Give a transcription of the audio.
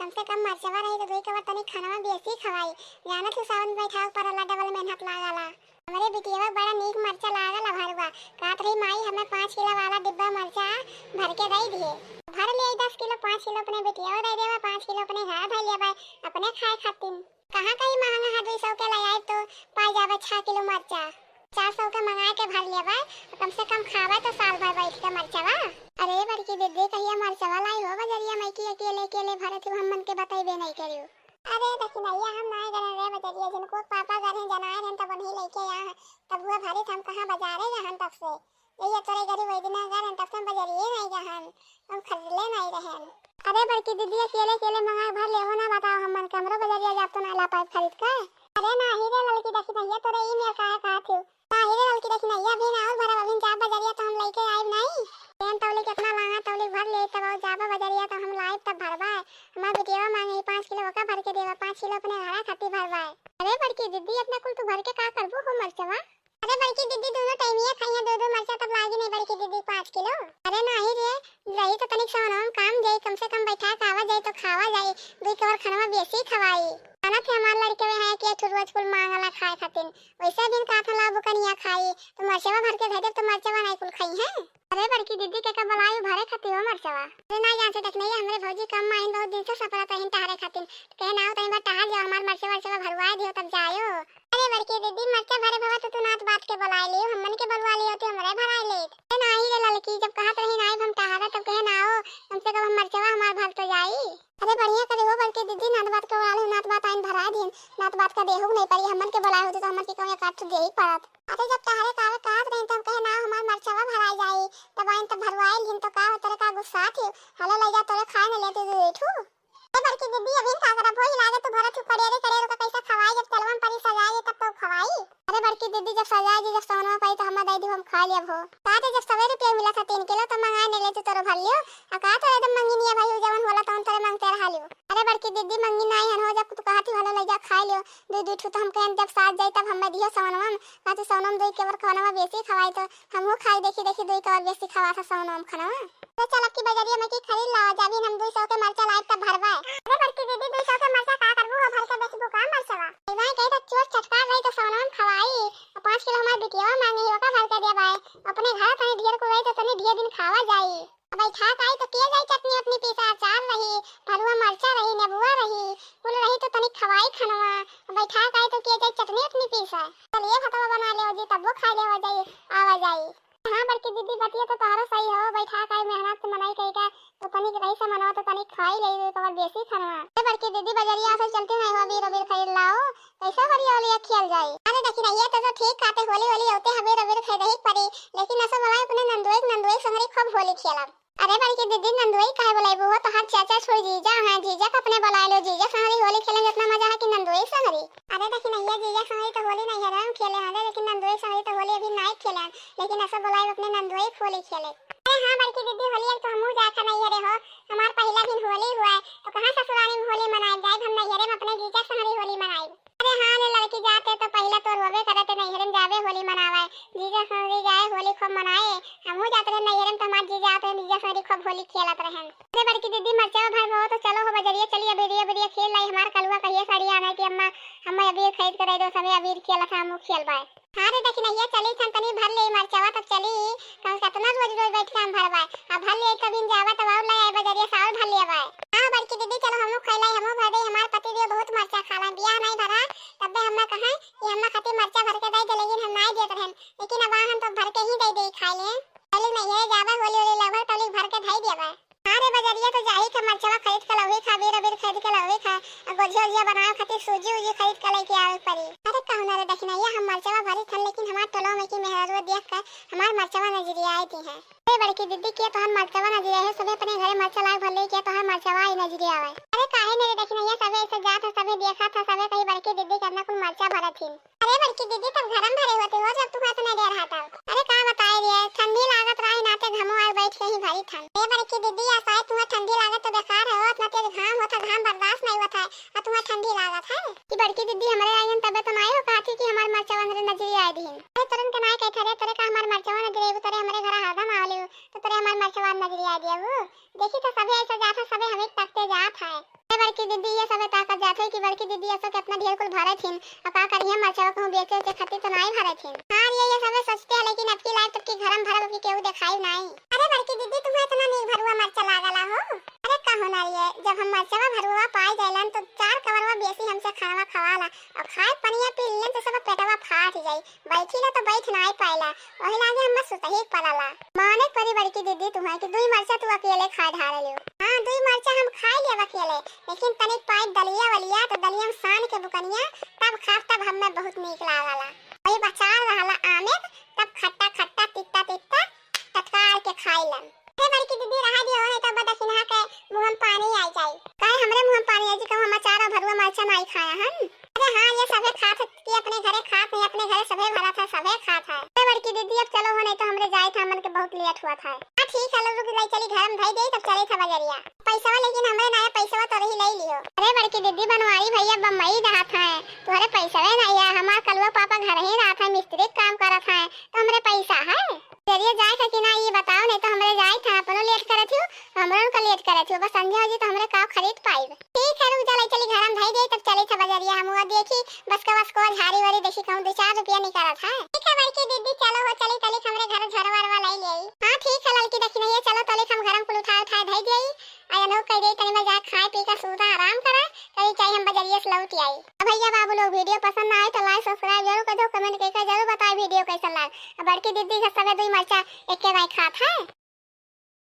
कम से कम मरचवा रही तो दुई कवर तनी खाना बेसी खवाई। जानत तू सावन बैठा ऊपर अल्लाह डबल मेहनत लागला। हमरे बिटियावा बड़ा नीक मरचा लागल भरवा। कहत रही माई हमें 5 किलो वाला डिब्बा मरचा भर के दई दिए। भर ले 10 किलो 5 किलो अपने बिटियावा दे देवा 5 किलो अपने घर धर लेबा अपने खाए खातिर। कहां कहीं महंगा है 200 के ले आए तो पाई जावे 6 किलो मरचा। 400 के मंगा के भर लेबा कम से कम खावा तो साल भर बैठ के मरचवा। अरे बड़की दीदी कहिया मरचवा लाई हो बजरिया में की अकेले अकेले भरत हूं हमन के बताइबे नहीं करियो। अरे दखिनैया हम नहीं गए रे बजरिया जिनको पापा गए जनाए हैं तब नहीं लेके आए तब वो भरी हम कहां बाजारे जहन तब से ये तोरे गरी वही दिन गए तब से बजरिए नहीं जहन हम खरीदले नहीं रहन। अरे बड़की दीदी अकेले अकेले मंगा भर ले हो ना बताओ हमन कमरो बजरिया जा तो ना ला पाए खरीद के। अरे ना ही रे लड़की दखिनैया तोरे ई में कहा थी ना ही रे लड़की दखिनैया भी ना और भरा अभी जा बजरिया तो हम लेके आए नहीं पेन तौली कितना मांगा तौली भर ले तब जाबा बजरिया तो हम लाइव तब भरवा हमार बिटिया मांगे 5 किलो का भर के देवा 5 किलो अपने घरा खाती भरवा। अरे बड़की दीदी अपना कुल तू भर के का करबो हो मरचवा। अरे बड़की दीदी दोनों टाइमिया खाइया दो मरचा तब लागी नहीं बड़की दीदी 5 किलो। अरे नहीं रे रही तो तनिक सोनम काम जाई कम से कम बैठा खावा जाई तो खावा जाई दुई कवर खाना बेसी खवाई। खाना थे हमार लड़के में है कि रोज कुल मांगला खाए खातिर वैसे दिन का था लाभ कनिया खाई तो मरचवा भर के भेजे तो मरचवा नहीं कुल खाई है। अरे बड़की दीदी के का बलाई भरे खातिर हो मरचवा। अरे ना जान से देखने हमरे भौजी कम माइन बहुत दिन से सपना तहिन टहरे खातिर कहे ना तहिन बार टहल जाओ हमार मरचवा भरवा दियो तब जायो। अरे बड़की दीदी मरचा भरे भवा तो तू नात बात के बुला लियो हमन के बुलवा लियो तो हमरे भराई ले। अरे नाही रे लड़की जब कहा तो नहीं हम टहरा तब कहे ना आओ कम से कम मरचवा हमार भर तो जाई। अरे बढ़िया करे हो बड़की दीदी नात बात के बुला लो नात बात आइन भरा दिन नात बात का देहु नहीं पड़ी हमन के बुलाए होते तो हमन के कहूं काट दे ही पड़त। अरे जब टहरे कावे काट रही तब कहे ना हमार मरचवा भराई जाई तब आइन तब भरवाइल हिन तो का तेरे का गुस्सा थी हले ले जा तोरे खाए न लेते बैठू। ए बड़की दीदी अभी का करा भोज लागे तो भरत पड़े रे करे का कैसा खवाई जब तलवन परी सजाए तब तो खवाई। अरे बड़की दीदी जब सजाए जब सोनवा पाई तो हम दे दी हम खा लेब हो काते जब सवेरे रुपया मिला था 3 किलो तो मंगाए ने लेते तोरो भर लियो आ का तो एकदम मंगी नहीं भाई जवन होला तो तोरे मांगते रहा लियो। अरे बड़की दीदी मंगी नहीं हन हो जब तू कहती हलो ले जा खा लियो दू दू ठू तो हम कहन जब साथ जाई तब हम दियो सोनवा का तो सोनम दई के वर खाना बेसी खवाई तो हमहु खाई देखी देखी दई के बेसी खवा था सोनम खाना। तो चल की बजरिया में की खरीद लाओ जाबी हम 200 के मरचा लाइव तब भरवा। अरे बड़की दीदी 200 के मरचा का करबू हो भर के बेचबू का मरचवा भाई कहे तो चोट चटका रही तो सोनम खवाई 5 किलो हमार बिटिया मांगे ही का भर के दे भाई अपने घर तने ढेर को रही तो तने ढेर दिन खावा जाई। भाई खा काई तो के जाई चटनी अपनी पीसा अचार रही भरुआ मरचा रही नेबुआ रही कुल रही तो तने खवाई खनवा भाई खा काई तो के जाई चटनी अपनी पीसा चल ये खतवा बना ले जी तब वो खा ले हो जाई आवा जाई। हां बड़की दीदी बतिया तो तारो सही हो बैठा काई मेहनत से मनाई कई का तो तनिक रही से मनाओ तो तनिक खाई ले तो बेसी खनवा। ए बड़की दीदी बजरिया से चलते नहीं हो अबीर खरीद लाओ कैसा हरिया वाली खेल जाए। अरे देखी ना ये तो ठीक खाते होली होली होते अबीर खरीद ही पड़ी लेकिन ऐसा बोला अपने नंदोई संगरी खूब होली खेला। अरे बड़की दीदी नंदोई काहे बुलाइबू हो तो हर चाचा छोड़ जीजा हां जीजा का अपने बुला लो जीजा संगरी होली खेलेंगे इतना मजा है कि नंदोई संगरी। अरे देखी ना ये जीजा संगरी तो होली नहीं है हम खेले हैं लेकिन नंदोई संगरी तो होली अभी नहीं खेले लेकिन ऐसा बुलाए अपने नंदोई होली खेले। अरे हां बड़की दीदी होली तो हमहु जाखा नहीं रे हो हमार पहला दिन होली हुआ है तो कहां ससुराली में होली मनाए जाए हम नहीं रे अपने जीजा संगरी होली मनाए। अरे हां ने लड़की जाते तो पहला तो रोवे करते नहीं हरन जावे होली मनावे जीजा संगरी जाए होली खूब मनाए हमहु जाते नहीं हरन तो हमार जीजा आते जीजा संगरी खूब होली खेलत रहन। अरे बड़की दीदी मरचा भाई हो तो चलो हो बजरिया चलिए अबीर खेल लाई हमार कलुआ कहिए साड़ी आना कि अम्मा हम अबीर खरीद कर दो समय अबीर खेला था हम खेल बाय। हां रे देखी नहीं चली थन तनी भर ले मरचावा तब चली कम कितना रोज रोज बैठ के हम भरवाए अब भर ले कभी जावा तब और ले बजरिया साल भर ले बाय। हां बड़की दीदी चलो हम खइलाई हम भर दे हमार पति देव बहुत मरचा खाला बियाह नहीं भरा तब हम कहा कि हम खातिर मरचा भर के दे लेकिन हम नहीं देत रहन लेकिन अब हम तो भर के ही दे खाई ले पहले नहीं है जावा होली होली लगभग तली भर के धई देबा। हां रे बजरिया तो जाही के मरचावा खरीद के लवे खा अबीर खरीद के लवे खा गोजिया बनाए खातिर सूजी उजी खरीद के लेके आवे पड़ी। अरे कहू ना रे देखना ये हम मरचावा भरी थन लेकिन हमार टोलो में की मेहरवा देख कर हमार मरचावा नजरिया आई थी है। अरे बड़की दीदी के तो हम मरचावा नजरिया है सब अपने घरे मरचा लाग भर ले के तो हम मरचावा आई नजरिया आवे। अरे काहे ने रे देखना ये सब ऐसे जात है सब देखा था सब कहीं बड़की दीदी करना कुल मरचा भरा थी। अरे बड़की दीदी तब घरम भरे होते हो जब तुम इतने देर हाता। अरे का बताए रे ठंडी लागत रही नाते घमो आए बैठ के ही भरी थन। ए बड़की दीदी आसाए तुम्हें ठंडी लागत तो बेकार है उतना तेज घाम होता घाम बर्दाश्त नहीं होता है और तुम्हें ठंडी लागत है कि बड़की दीदी हमारे आईन तबे तो नहीं हो कहती कि हमार मरचावा नजर नजरिया आई दिन। अरे तुरंत के नहीं कहते रे तेरे का हमार मरचावा नजरिया तेरे हमारे घर हरदम आवले तो तेरे हमार मरचावा नजरिया दिया वो देखी तो सभी ऐसे जाता सभी हमें तकते जात है। बड़की दीदी ये सब ताकत जाथे कि बड़की दीदी ऐसा के अपना ढेर कुल भरे थिन अब का करिए मरचा कहूं बेचे के खातिर तो नहीं भरे थिन। हां ये सब सोचते हैं लेकिन अब की लाइफ तक की घरम भरल की केहू दिखाई नहीं। अरे बड़की दीदी तुम्हें इतना नहीं भरुआ मरचा लागला हो। अरे का होना ये जब हम मरचा भरुआ पाई जाइलन तो 4 कवरवा बेसी हमसे खाना खवाला और खाए पनिया पी लेन तो सब पेटवा फाट जाई बैठी ना तो बैठ नहीं पाइला वही लागे हम सुतही पड़ला। माने परी बड़की दीदी तुम्हें कि दुई मरचा तू अकेले खा ढारे लियो। हां दुई मरचा हम खा लिए अकेले लेकिन तनिक पाई दलिया वालिया तो दलिया में सान के बुकनिया तब खा तब हमें बहुत नीक लागला। वही बचार रहला आमे तब खट्टा खट्टा तित्ता तित्ता टटकार के खाइलन। हे बड़की दीदी रहा दियो है तब बदखिना के मुंह में पानी आई जाई काहे हमरे मुंह में पानी आई जी कहूं हम अचार और भरुआ मरचा नहीं खाया हन। अरे हां ये सबे खात कि अपने घरे खात नहीं अपने घरे सबे भरा था सबे खात है। हे बड़की दीदी अब चलो हो नहीं तो हमरे जाए था मन के बहुत लेट हुआ था। हां ठीक है रुक ले चली घर में धई दे तब चले था बजरिया पैसा लेकिन हमरे नया पैसा तो रही ले लियो। अरे बड़की दीदी बनवारी भैया बम्बई रहा था तुम्हारे पैसा नहीं है हमार कलवा पापा घर ही रहा था मिस्त्री काम करत है तो हमरे पैसा है जरिए जाए था कि ना ये बताओ नहीं तो हमरे जाए था अपनो लेट करे थी हमरो का लेट करे थी बस संजय जी तो हमरे का खरीद पाई। ठीक है रुक जा ले चली घर में धई दे तब चले था बजरिया हम वो देखी बस का झाड़ी वाड़ी देखी कहूं 2-4 रुपया निकला था। ठीक है बड़की दीदी चलो हो चली तले हमरे घर झरवा वाला ले आई। हां ठीक है लड़की देखी नहीं चलो तले हम घर में कुल उठा धई देई आया नो कह दे तने में जा खाए पी का सूता आराम करा कहीं चाहिए हम बजरिया से लौट आई। भैया बाबू लोग वीडियो पसंद आए तो लाइक सब्सक्राइब जरूर कर दो कमेंट करके जरूर बताओ वीडियो कैसा लगा। बड़की दीदी का सब दुई मरचा एक के भाई खात है।